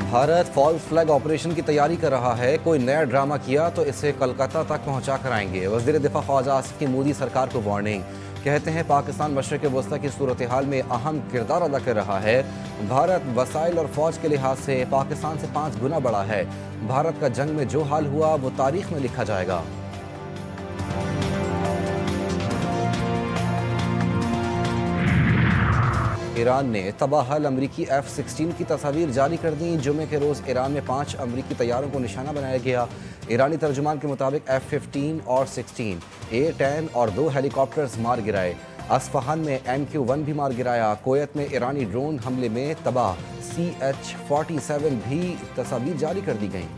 Bharat false flag operation की तैयारी कर रहा है। कोई नया ड्रामा किया तो इसे कलकत्ता तक पहुंचा कर आएंगे। वज़ीर दिफा ख्वाजा आसिफ की मोदी सरकार को वार्निंग। कहते हैं पाकिस्तान मशरिक़ वस्ता की सूरत हाल में अहम किरदार अदा कर रहा है। भारत वसाइल और फ़ौज के लिहाज से पाकिस्तान से 5 गुना बड़ा है। भारत का जंग में जो हाल हुआ वो तारीख में लिखा जाएगा। ईरान ने तबाहल अमरीकी F-16 की तस्वीर जारी कर दी। जुमे के रोज़ ईरान में 5 अमरीकी तैयारों को निशाना बनाया गया। ईरानी तर्जुमान के मुताबिक F-15 और 16, A-10 और 2 हेलीकॉप्टर्स मार गिराए। अस्फहान में MQ-1 भी मार गिराया। कोयत में ईरानी ड्रोन हमले में तबाह CH-47 भी तस्वीर जारी कर दी गई।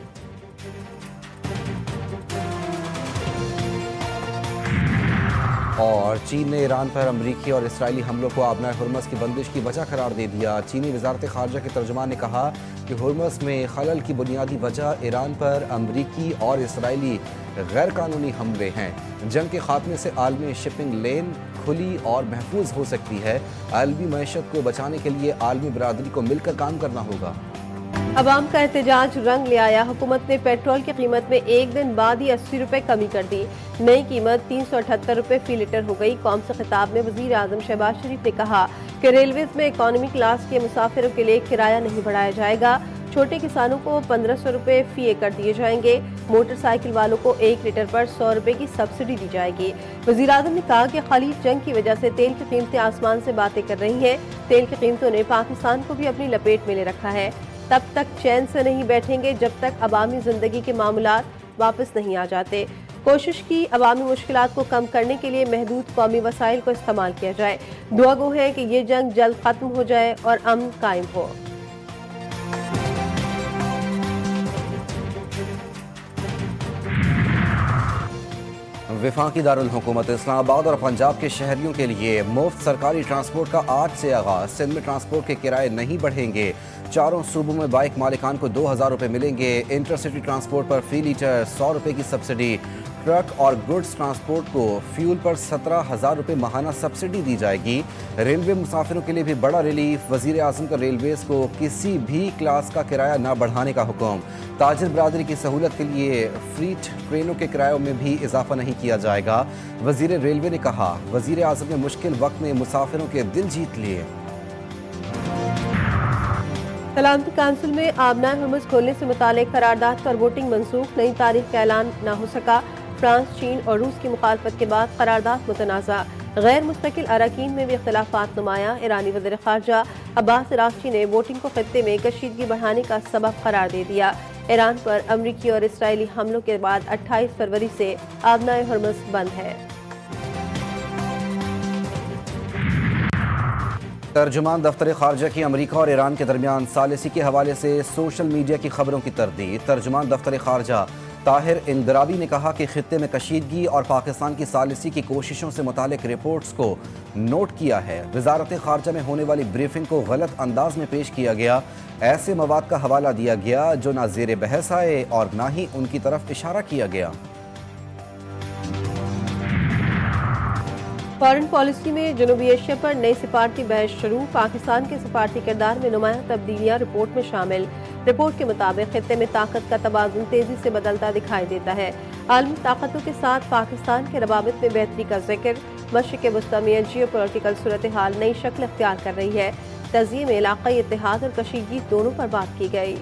और चीन ने ईरान पर अमरीकी और इसराइली हमलों को आबनाए हुर्मस की बंदिश की वजह करार दे दिया। चीनी वजारत खारजा के तर्जुमान ने कहा कि हुर्मस में खलल की बुनियादी वजह ईरान पर अमरीकी और इसराइली गैर कानूनी हमले हैं। जंग के खात्मे से आलमी शिपिंग लेन खुली और महफूज हो सकती है। आलमी मईशत को बचाने के लिए आलमी बरादरी को मिलकर काम करना होगा। अवाम का एहतजाज रंग ले आया। हुकूमत ने पेट्रोल की कीमत में एक दिन बाद ही 80 रुपए कमी कर दी। नई कीमत 378 रुपए फी लीटर हो गई। कौम से खिताब में वजीर आजम शहबाज शरीफ ने कहा कि रेलवेज में इकॉनमी क्लास के मुसाफिरों के लिए किराया नहीं बढ़ाया जाएगा। छोटे किसानों को 1500 रुपए फी एकड़ दिए जाएंगे। मोटरसाइकिल वालों को 1 लीटर पर 100 रुपए की सब्सिडी दी जाएगी। वजीर आजम ने कहा कि खलीज जंग की वजह से तेल की कीमतें आसमान से बातें कर रही हैं। तेल की कीमतों ने पाकिस्तान को भी अपनी लपेट में ले रखा है। तब तक चैन से नहीं बैठेंगे जब तक अवामी जिंदगी के मामलात वापस नहीं आ जाते। कोशिश की अवामी मुश्किलात को कम करने के लिए महदूद कौमी वसाइल को इस्तेमाल किया जाए। दुआ गो है कि ये जंग जल्द खत्म हो जाए और अमन कायम हो। वफाकी दारुल हुकूमत इस्लामाबाद और पंजाब के शहरियों के लिए मुफ्त सरकारी ट्रांसपोर्ट का आज से आगाज। सिंध में ट्रांसपोर्ट के किराए नहीं बढ़ेंगे। चारों सूबों में बाइक मालिकान को 2000 रुपये मिलेंगे। इंटरसिटी ट्रांसपोर्ट पर फी लीटर 100 रुपये की सब्सिडी। ट्रक और गुड्स ट्रांसपोर्ट को फ्यूल पर 17,000 रुपये माहाना सब्सिडी दी जाएगी। रेलवे मुसाफिरों के लिए भी बड़ा रिलीफ। वजीर आजम का रेलवेज को किसी भी क्लास का किराया न बढ़ाने का हुक्म। ताजिर बरादरी की सहूलत के लिए फ्रीट ट्रेनों के किरायों में भी इजाफा नहीं किया जाएगा। वजीर रेलवे ने कहा वजीर आजम ने मुश्किल वक्त में मुसाफिरों के दिल जीत लिए। सलामती काउंसिल में आबनाए हुर्मुज़ खोलने से मुतालिक करारदाद पर वोटिंग मनसूख। नई तारीख का ऐलान न हो सका। फ्रांस, चीन और रूस की मुखालफत के बाद करारदाद मुतनाज़ा। गैर मुस्तकिल अरकान में भी इख्तिलाफात नुमाया। ईरानी वज़ीर ख़ारजा अब्बास अराग़ची ने वोटिंग को खित्ते में कशीदगी बढ़ाने का सबब करार दे दिया। ईरान पर अमरीकी और इसराइली हमलों के बाद 28 फरवरी से आबनाए हुर्मुज़ बंद है। तर्जुमान दफ्तर खारजा की अमरीका और ईरान के दरमियान सालिसी के हवाले से सोशल मीडिया की खबरों की तरदीद। तर्जुमान दफ्तर खारजा ताहिर इंदरावी ने कहा कि खित्ते में कशीदगी और पाकिस्तान की सालिसी की कोशिशों से मुतालिक रिपोर्ट्स को नोट किया है। वजारत खारजा में होने वाली ब्रीफिंग को गलत अंदाज में पेश किया गया। ऐसे मवाद का हवाला दिया गया जो ना ज़ेर बहस आए और ना ही उनकी तरफ इशारा किया गया। फॉरेन पॉलिसी में जनूबी एशिया पर नई सिफारती बहस शुरू। पाकिस्तान के सिफारती किरदार में नुमायां तब्दीलियां रिपोर्ट में शामिल। रिपोर्ट के मुताबिक खित्ते में ताकत का तबादुल तेजी से बदलता दिखाई देता है। आलमी ताकतों के साथ पाकिस्तान के रवाबित में बेहतरी का जिक्र। मशरिक़ वस्ता में जियो पोलिटिकल सूरत हाल नई शक्ल इख्तियार कर रही है। तज़िये में इलाक़ाई इत्तेहाद और कशीदगी दोनों पर बात की गई।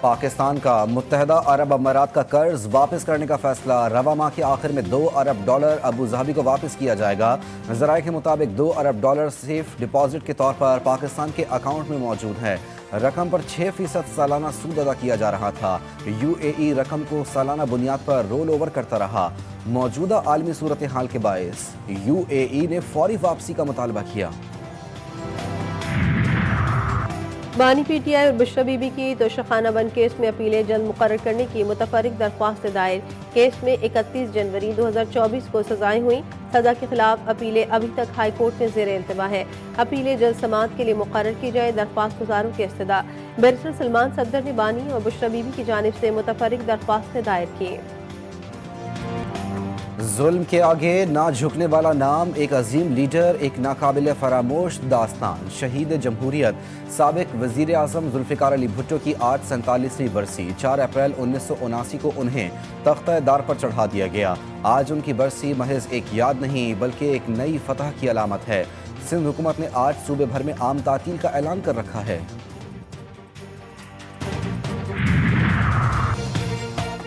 पाकिस्तान का मुत्तहदा अरब अमारात का कर्ज वापस करने का फैसला। रवा माह के आखिर में $2 अरब अबू धाबी को वापस किया जाएगा। ज़राए के मुताबिक $2 अरब सिर्फ डिपॉजिट के तौर पर पाकिस्तान के अकाउंट में मौजूद है। रकम पर 6% सालाना सूद अदा किया जा रहा था। UAE रकम को सालाना बुनियाद पर रोल ओवर करता रहा। मौजूदा आलमी सूरत हाल के बायस UAE ने फौरी वापसी का मुतालबा किया। बानी PTI और बुशरा बीबी की तोशाखाना बंद केस में अपीलें जल्द मुकर्रर करने की मुतफर्रिक दरख्वास्त दायर। केस में 31 जनवरी 2024 को सजाएं हुई। सजा के खिलाफ अपीलें अभी तक हाई कोर्ट में ज़ेर इल्तिमा है। अपीलें जल्द समाअत के लिए मुकर्रर की जाए। दरख्वास्त गुजारों की इस्तदा बैरिस्टर सलमान सफदर ने बानी और बुशरा बीबी की जानिब से मुतफर्रिक दरख्वास्तें दायर की। ظلم کے آگے نہ جھکنے والا نام، ایک عظیم لیڈر، ایک ناقابل فراموش داستان، شہید جمہوریت سابق وزیر اعظم ذوالفقار علی بھٹو کی آج 47ویں برسی 4 اپریل 1979 کو انہیں تختہ دار پر چڑھا دیا گیا۔ آج ان کی برسی محض ایک یاد نہیں بلکہ ایک نئی فتح کی علامت ہے۔ سندھ حکومت نے آج صوبے بھر میں عام تعطیل کا اعلان کر رکھا ہے۔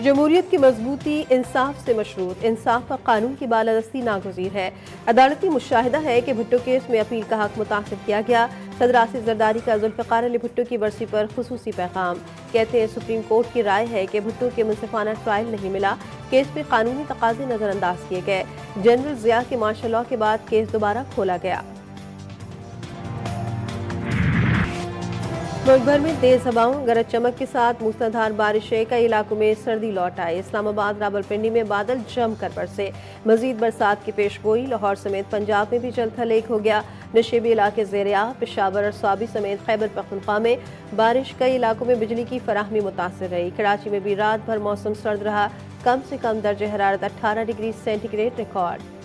جمہوریت کی مضبوطی انصاف سے مشروط، انصاف اور قانون کی بالادستی ناگزیر ہے۔ عدالتی مشاہدہ ہے کہ بھٹو کیس میں اپیل کا حق متاثر کیا گیا۔ صدر آصف زرداری کا ذوالفقار علی بھٹو کی برسی پر خصوصی پیغام۔ کہتے ہیں سپریم کورٹ کی رائے ہے کہ بھٹو کے منصفانہ ٹرائل نہیں ملا، کیس میں قانونی تقاضے نظر انداز کیے گئے۔ جنرل ضیاء کے مارشل لاء کے بعد کیس دوبارہ کھولا گیا۔ ملک بھر میں تیز ہواؤں، گرج چمک کے ساتھ موسلادھار بارش سے کئی علاقوں میں سردی لوٹ آئی۔ اسلام آباد، راولپنڈی میں بادل جم کر برسے۔ مزید برسات کی پیش گوئی، لاہور سمیت پنجاب میں بھی جلد تھل ایک ہو گیا۔ نشیبی علاقے زیر آب، پشاور اور سوابی سمیت خیبر پختونخوا میں بارش، کئی علاقوں میں بجلی کی فراہمی متاثر رہی۔ کراچی میں بھی رات بھر موسم سرد رہا، کم سے کم درجہ حرارت 18 ڈگری سینٹی گریڈ ریکارڈ۔